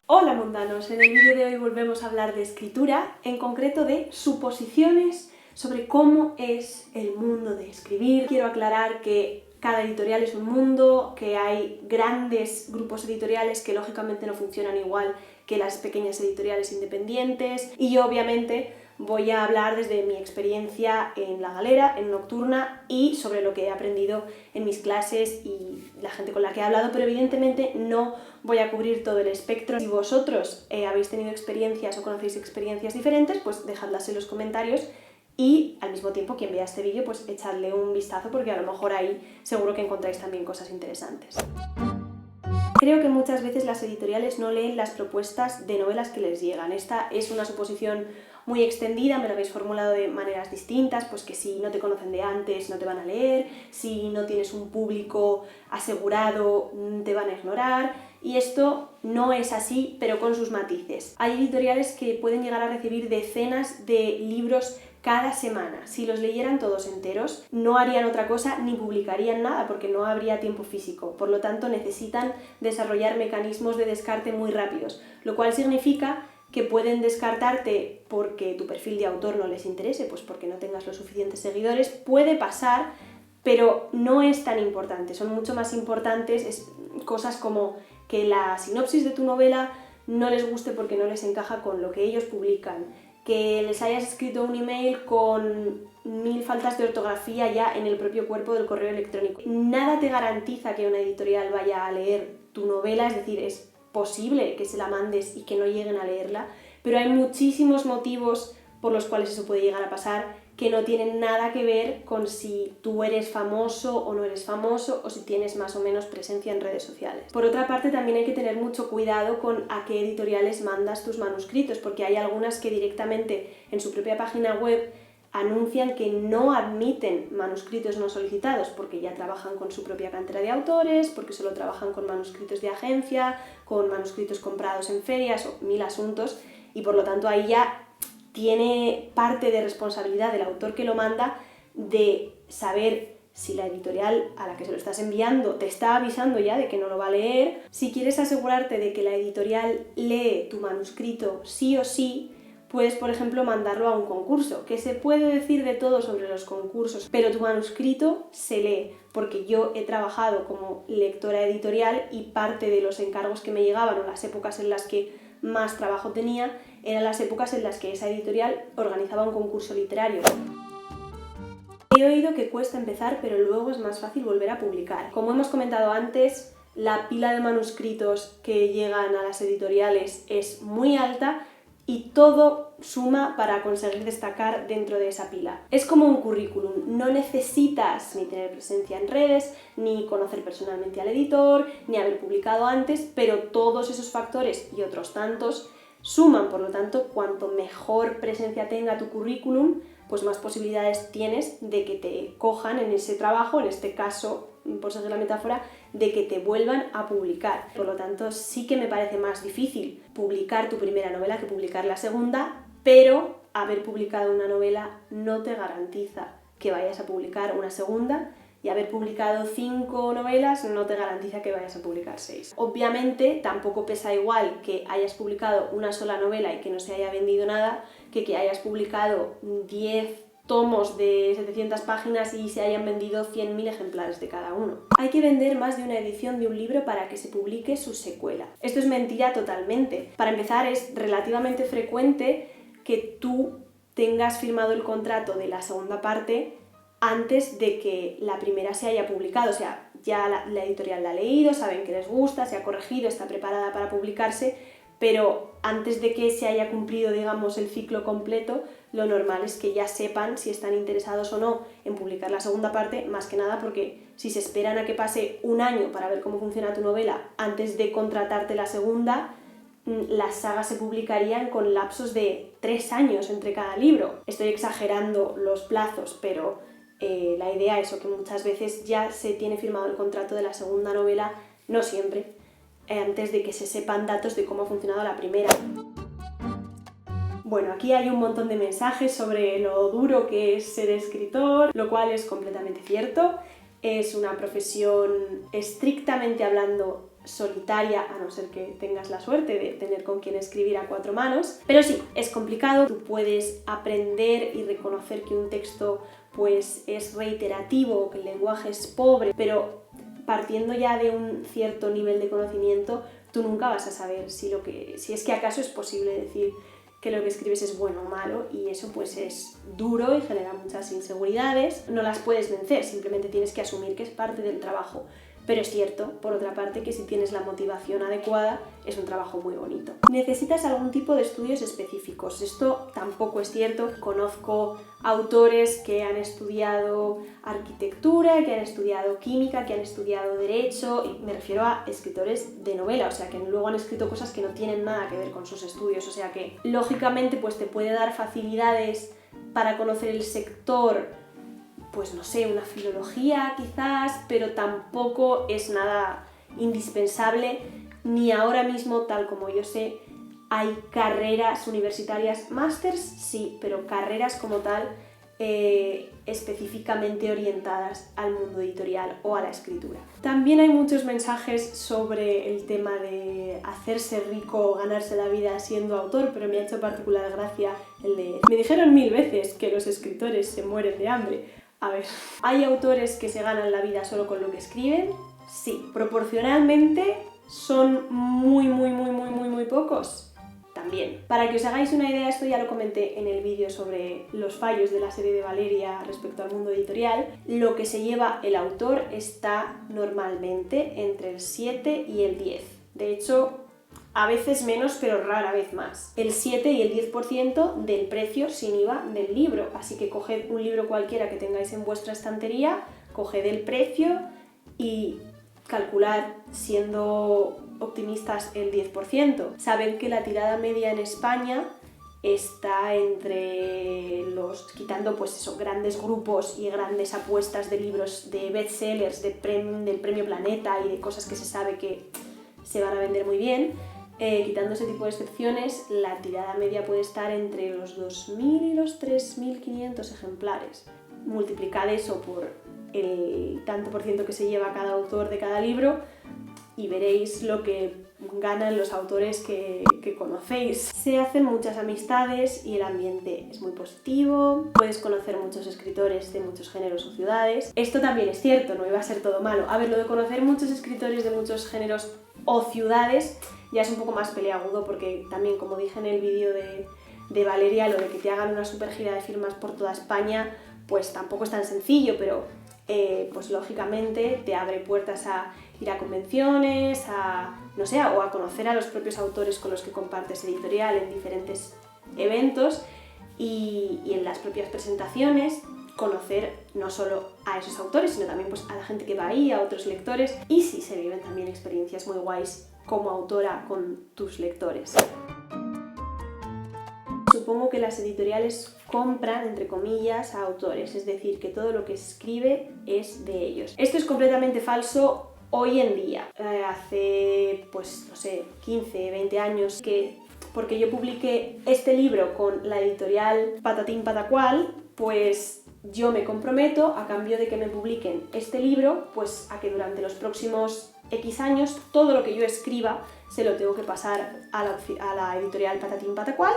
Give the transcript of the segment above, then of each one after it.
Hola mundanos, en el vídeo de hoy volvemos a hablar de escritura, en concreto de suposiciones sobre cómo es el mundo de escribir. Quiero aclarar que cada editorial es un mundo, que hay grandes grupos editoriales que lógicamente no funcionan igual que las pequeñas editoriales independientes, y yo obviamente voy a hablar desde mi experiencia en La Galera, en Nocturna, y sobre lo que he aprendido en mis clases y la gente con la que he hablado, pero evidentemente no voy a cubrir todo el espectro. Si vosotros habéis tenido experiencias o conocéis experiencias diferentes, pues dejadlas en los comentarios, y al mismo tiempo quien vea este vídeo pues echadle un vistazo, porque a lo mejor ahí seguro que encontráis también cosas interesantes. Creo que muchas veces las editoriales no leen las propuestas de novelas que les llegan. Esta es una suposición muy extendida, me lo habéis formulado de maneras distintas, pues que si no te conocen de antes no te van a leer, si no tienes un público asegurado te van a ignorar, y esto no es así, pero con sus matices. Hay editoriales que pueden llegar a recibir decenas de libros cada semana. Si los leyeran todos enteros, no harían otra cosa ni publicarían nada, porque no habría tiempo físico. Por lo tanto, necesitan desarrollar mecanismos de descarte muy rápidos, lo cual significa que pueden descartarte porque tu perfil de autor no les interese, pues porque no tengas los suficientes seguidores. Puede pasar, pero no es tan importante. Son mucho más importantes cosas como que la sinopsis de tu novela no les guste porque no les encaja con lo que ellos publican, que les hayas escrito un email con 1000 faltas de ortografía ya en el propio cuerpo del correo electrónico. Nada te garantiza que una editorial vaya a leer tu novela, es decir, es posible que se la mandes y que no lleguen a leerla, pero hay muchísimos motivos por los cuales eso puede llegar a pasar, que no tienen nada que ver con si tú eres famoso o no eres famoso, o si tienes más o menos presencia en redes sociales. Por otra parte, también hay que tener mucho cuidado con a qué editoriales mandas tus manuscritos, porque hay algunas que directamente en su propia página web anuncian que no admiten manuscritos no solicitados, porque ya trabajan con su propia cantera de autores, porque solo trabajan con manuscritos de agencia, con manuscritos comprados en ferias o 1000 asuntos, y por lo tanto ahí ya tiene parte de responsabilidad del autor que lo manda de saber si la editorial a la que se lo estás enviando te está avisando ya de que no lo va a leer. Si quieres asegurarte de que la editorial lee tu manuscrito sí o sí, puedes, por ejemplo, mandarlo a un concurso, que se puede decir de todo sobre los concursos, pero tu manuscrito se lee, porque yo he trabajado como lectora editorial y parte de los encargos que me llegaban, o las épocas en las que más trabajo tenía, eran las épocas en las que esa editorial organizaba un concurso literario. He oído que cuesta empezar, pero luego es más fácil volver a publicar. Como hemos comentado antes, la pila de manuscritos que llegan a las editoriales es muy alta, y todo suma para conseguir destacar dentro de esa pila. Es como un currículum, no necesitas ni tener presencia en redes, ni conocer personalmente al editor, ni haber publicado antes, pero todos esos factores y otros tantos suman. Por lo tanto, cuanto mejor presencia tenga tu currículum, pues más posibilidades tienes de que te cojan en ese trabajo, en este caso, por seguir la metáfora, de que te vuelvan a publicar. Por lo tanto, sí que me parece más difícil publicar tu primera novela que publicar la segunda, pero haber publicado una novela no te garantiza que vayas a publicar una segunda, y haber publicado 5 novelas no te garantiza que vayas a publicar 6. Obviamente, tampoco pesa igual que hayas publicado una sola novela y que no se haya vendido nada, que hayas publicado 10 tomos de 700 páginas y se hayan vendido 100.000 ejemplares de cada uno. Hay que vender más de una edición de un libro para que se publique su secuela. Esto es mentira totalmente. Para empezar, es relativamente frecuente que tú tengas firmado el contrato de la segunda parte antes de que la primera se haya publicado. O sea, ya la editorial la ha leído, saben que les gusta, se ha corregido, está preparada para publicarse, pero antes de que se haya cumplido, digamos, el ciclo completo, lo normal es que ya sepan si están interesados o no en publicar la segunda parte, más que nada porque si se esperan a que pase un año para ver cómo funciona tu novela antes de contratarte la segunda, las sagas se publicarían con lapsos de 3 años entre cada libro. Estoy exagerando los plazos, pero la idea es que muchas veces ya se tiene firmado el contrato de la segunda novela, no siempre, antes de que se sepan datos de cómo ha funcionado la primera. Bueno, aquí hay un montón de mensajes sobre lo duro que es ser escritor, lo cual es completamente cierto. Es una profesión estrictamente hablando solitaria, a no ser que tengas la suerte de tener con quien escribir a 4 manos. Pero sí, es complicado. Tú puedes aprender y reconocer que un texto pues es reiterativo, que el lenguaje es pobre, pero partiendo ya de un cierto nivel de conocimiento, tú nunca vas a saber si es que acaso es posible decir que lo que escribes es bueno o malo, y eso pues es duro y genera muchas inseguridades. No las puedes vencer, simplemente tienes que asumir que es parte del trabajo. Pero es cierto, por otra parte, que si tienes la motivación adecuada, es un trabajo muy bonito. ¿Necesitas algún tipo de estudios específicos? Esto tampoco es cierto. Conozco autores que han estudiado arquitectura, que han estudiado química, que han estudiado derecho, y me refiero a escritores de novela, o sea, que luego han escrito cosas que no tienen nada que ver con sus estudios, o sea que, lógicamente, pues te puede dar facilidades para conocer el sector, pues no sé, una filología quizás, pero tampoco es nada indispensable, ni ahora mismo, tal como yo sé, hay carreras universitarias, másters sí, pero carreras como tal específicamente orientadas al mundo editorial o a la escritura. También hay muchos mensajes sobre el tema de hacerse rico o ganarse la vida siendo autor, pero me ha hecho particular gracia el de: me dijeron 1000 veces que los escritores se mueren de hambre. A ver, ¿hay autores que se ganan la vida solo con lo que escriben? Sí. ¿Proporcionalmente son muy pocos? También. Para que os hagáis una idea, esto ya lo comenté en el vídeo sobre los fallos de la serie de Valeria respecto al mundo editorial, lo que se lleva el autor está normalmente entre el 7 y el 10. De hecho, a veces menos, pero rara vez más. El 7 y el 10% del precio sin IVA del libro. Así que coged un libro cualquiera que tengáis en vuestra estantería, coged el precio y calculad, siendo optimistas, el 10%. Saben que la tirada media en España está entre los, quitando pues eso, grandes grupos y grandes apuestas de libros de bestsellers, del Premio Planeta y de cosas que se sabe que se van a vender muy bien, quitando ese tipo de excepciones, la tirada media puede estar entre los 2.000 y los 3.500 ejemplares. Multiplicad eso por el tanto por ciento que se lleva cada autor de cada libro y veréis lo que ganan los autores que conocéis. Se hacen muchas amistades y el ambiente es muy positivo, puedes conocer muchos escritores de muchos géneros o ciudades. Esto también es cierto, no iba a ser todo malo. A ver, lo de conocer muchos escritores de muchos géneros o ciudades ya es un poco más peleagudo, porque también, como dije en el vídeo de Valeria, lo de que te hagan una super gira de firmas por toda España, pues tampoco es tan sencillo, pero pues lógicamente te abre puertas a ir a convenciones, no sé, o a conocer a los propios autores con los que compartes editorial en diferentes eventos y en las propias presentaciones conocer no solo a esos autores, sino también pues a la gente que va ahí, a otros lectores, y sí se viven también experiencias muy guays como autora con tus lectores. Supongo que las editoriales compran, entre comillas, a autores, es decir, que todo lo que se escribe es de ellos. Esto es completamente falso hoy en día. Hace, pues, no sé, 15, 20 años, que porque yo publiqué este libro con la editorial Patatín Patacual, pues yo me comprometo, a cambio de que me publiquen este libro, pues a que durante los próximos X años todo lo que yo escriba se lo tengo que pasar a la editorial Patatín Patacual,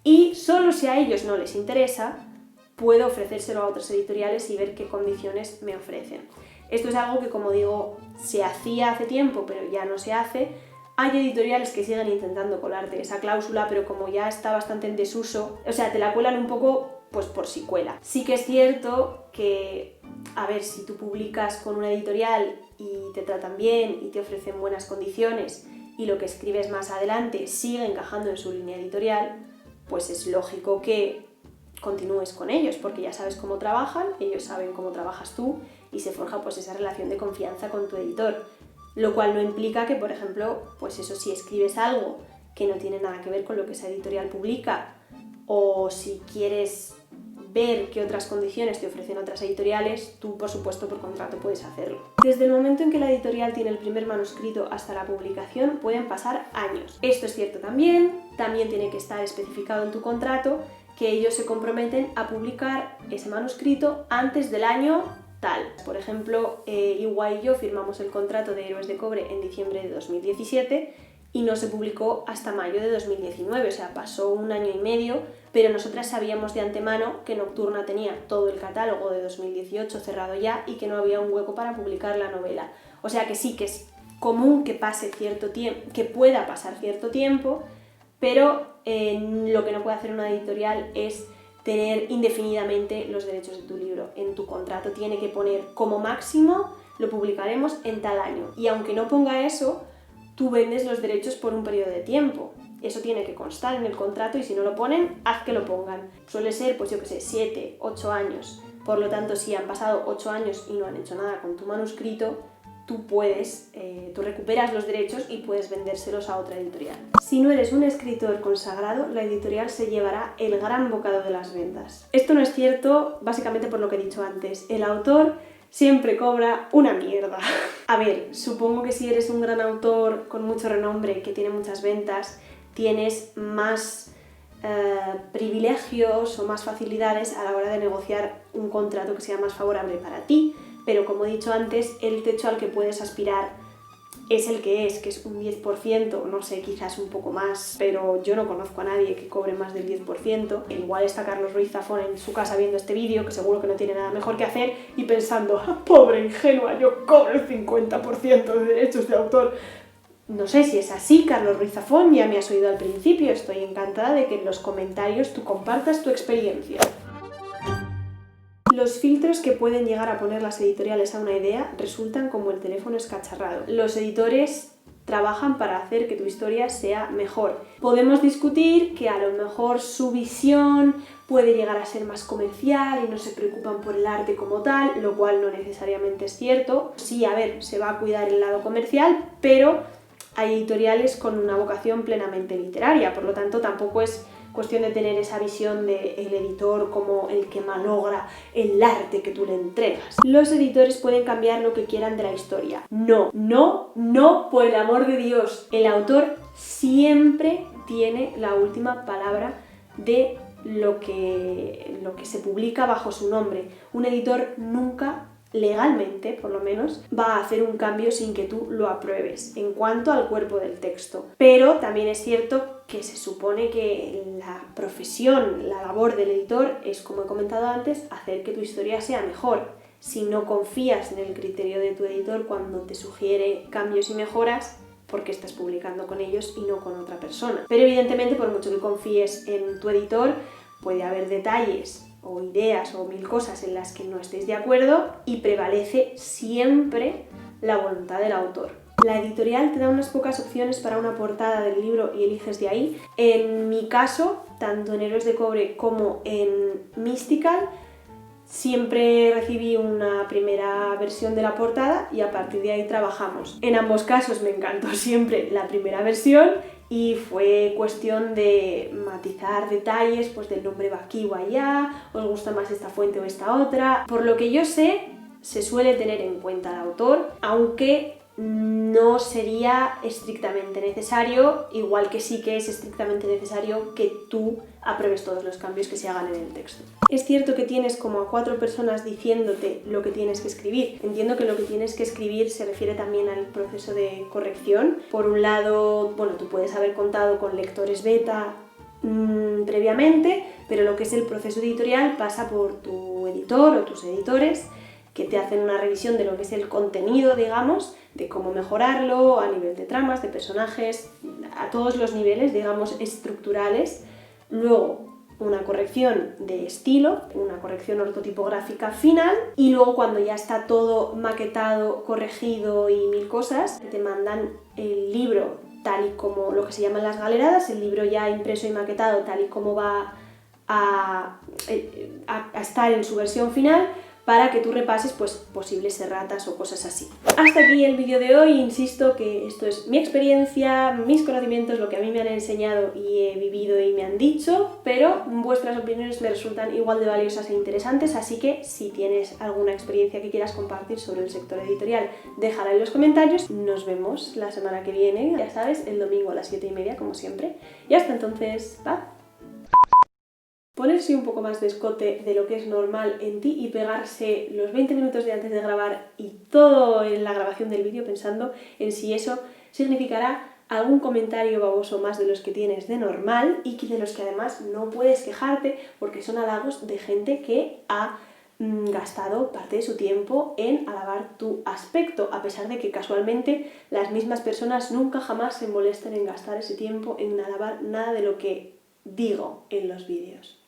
y solo si a ellos no les interesa puedo ofrecérselo a otras editoriales y ver qué condiciones me ofrecen. Esto es algo que, como digo, se hacía hace tiempo, pero ya no se hace. Hay editoriales que siguen intentando colarte esa cláusula, pero como ya está bastante en desuso, o sea, te la cuelan un poco pues por si cuela. Sí que es cierto que, a ver, si tú publicas con una editorial y te tratan bien y te ofrecen buenas condiciones y lo que escribes más adelante sigue encajando en su línea editorial, pues es lógico que continúes con ellos, porque ya sabes cómo trabajan, ellos saben cómo trabajas tú y se forja pues esa relación de confianza con tu editor. Lo cual no implica que, por ejemplo, pues eso, si escribes algo que no tiene nada que ver con lo que esa editorial publica, o si quieres ver qué otras condiciones te ofrecen otras editoriales, tú, por supuesto, por contrato puedes hacerlo. Desde el momento en que la editorial tiene el primer manuscrito hasta la publicación pueden pasar años. Esto es cierto también tiene que estar especificado en tu contrato que ellos se comprometen a publicar ese manuscrito antes del año tal. Por ejemplo, Iguay y yo firmamos el contrato de Héroes de Cobre en diciembre de 2017 y no se publicó hasta mayo de 2019, o sea, pasó 1 año y medio, pero nosotras sabíamos de antemano que Nocturna tenía todo el catálogo de 2018 cerrado ya y que no había un hueco para publicar la novela. O sea que sí que es común que pase cierto tiempo, que pueda pasar cierto tiempo, pero lo que no puede hacer una editorial es tener indefinidamente los derechos de tu libro. En tu contrato tiene que poner como máximo lo publicaremos en tal año. Y aunque no ponga eso, tú vendes los derechos por un periodo de tiempo. Eso tiene que constar en el contrato y si no lo ponen, haz que lo pongan. Suele ser, pues yo que sé, 7, 8 años. Por lo tanto, si han pasado 8 años y no han hecho nada con tu manuscrito, tú recuperas los derechos y puedes vendérselos a otra editorial. Si no eres un escritor consagrado, la editorial se llevará el gran bocado de las ventas. Esto no es cierto, básicamente por lo que he dicho antes. El autor siempre cobra una mierda. A ver, supongo que si eres un gran autor con mucho renombre, que tiene muchas ventas, tienes más privilegios o más facilidades a la hora de negociar un contrato que sea más favorable para ti, pero como he dicho antes, el techo al que puedes aspirar es el que es un 10%, no sé, quizás un poco más, pero yo no conozco a nadie que cobre más del 10%. Igual está Carlos Ruiz Zafón en su casa viendo este vídeo, que seguro que no tiene nada mejor que hacer, y pensando, pobre ingenua, yo cobro el 50% de derechos de autor. No sé si es así, Carlos Ruiz Zafón, ya me has oído al principio, estoy encantada de que en los comentarios tú compartas tu experiencia. Los filtros que pueden llegar a poner las editoriales a una idea resultan como el teléfono escacharrado. Los editores trabajan para hacer que tu historia sea mejor. Podemos discutir que a lo mejor su visión puede llegar a ser más comercial y no se preocupan por el arte como tal, lo cual no necesariamente es cierto. Sí, a ver, se va a cuidar el lado comercial, pero hay editoriales con una vocación plenamente literaria, por lo tanto tampoco es cuestión de tener esa visión del editor como el que malogra el arte que tú le entregas. Los editores pueden cambiar lo que quieran de la historia. No, no, no, por el amor de Dios. El autor siempre tiene la última palabra de lo que se publica bajo su nombre. Un editor nunca, legalmente por lo menos, va a hacer un cambio sin que tú lo apruebes en cuanto al cuerpo del texto. Pero también es cierto que se supone que la profesión, la labor del editor es, como he comentado antes, hacer que tu historia sea mejor. Si no confías en el criterio de tu editor cuando te sugiere cambios y mejoras, porque estás publicando con ellos y no con otra persona. Pero evidentemente, por mucho que confíes en tu editor, puede haber detalles o ideas o 1000 cosas en las que no estéis de acuerdo y prevalece siempre la voluntad del autor. La editorial te da unas pocas opciones para una portada del libro y eliges de ahí. En mi caso, tanto en Héroes de Cobre como en Mystical, siempre recibí una primera versión de la portada y a partir de ahí trabajamos. En ambos casos me encantó siempre la primera versión y fue cuestión de matizar detalles, pues del nombre va aquí o allá, os gusta más esta fuente o esta otra. Por lo que yo sé, se suele tener en cuenta al autor, aunque no sería estrictamente necesario, igual que sí que es estrictamente necesario que tú apruebes todos los cambios que se hagan en el texto. Es cierto que tienes como a 4 personas diciéndote lo que tienes que escribir. Entiendo que lo que tienes que escribir se refiere también al proceso de corrección. Por un lado, bueno, tú puedes haber contado con lectores beta previamente, pero lo que es el proceso editorial pasa por tu editor o tus editores, que te hacen una revisión de lo que es el contenido, digamos, de cómo mejorarlo a nivel de tramas, de personajes, a todos los niveles, digamos, estructurales. Luego, una corrección de estilo, una corrección ortotipográfica final, y luego cuando ya está todo maquetado, corregido y 1000 cosas, te mandan el libro tal y como lo que se llaman las galeradas, el libro ya impreso y maquetado tal y como va a estar en su versión final, para que tú repases pues posibles erratas o cosas así. Hasta aquí el vídeo de hoy. Insisto que esto es mi experiencia, mis conocimientos, lo que a mí me han enseñado y he vivido y me han dicho, pero vuestras opiniones me resultan igual de valiosas e interesantes, así que si tienes alguna experiencia que quieras compartir sobre el sector editorial, déjala en los comentarios. Nos vemos la semana que viene, ya sabes, el domingo a las 7:30 como siempre, y hasta entonces, bye. ponerse un poco más de escote de lo que es normal en ti y pegarse los 20 minutos de antes de grabar y todo en la grabación del vídeo pensando en si eso significará algún comentario baboso más de los que tienes de normal y de los que además no puedes quejarte porque son halagos de gente que ha gastado parte de su tiempo en alabar tu aspecto, a pesar de que casualmente las mismas personas nunca jamás se molesten en gastar ese tiempo en alabar nada de lo que digo en los vídeos.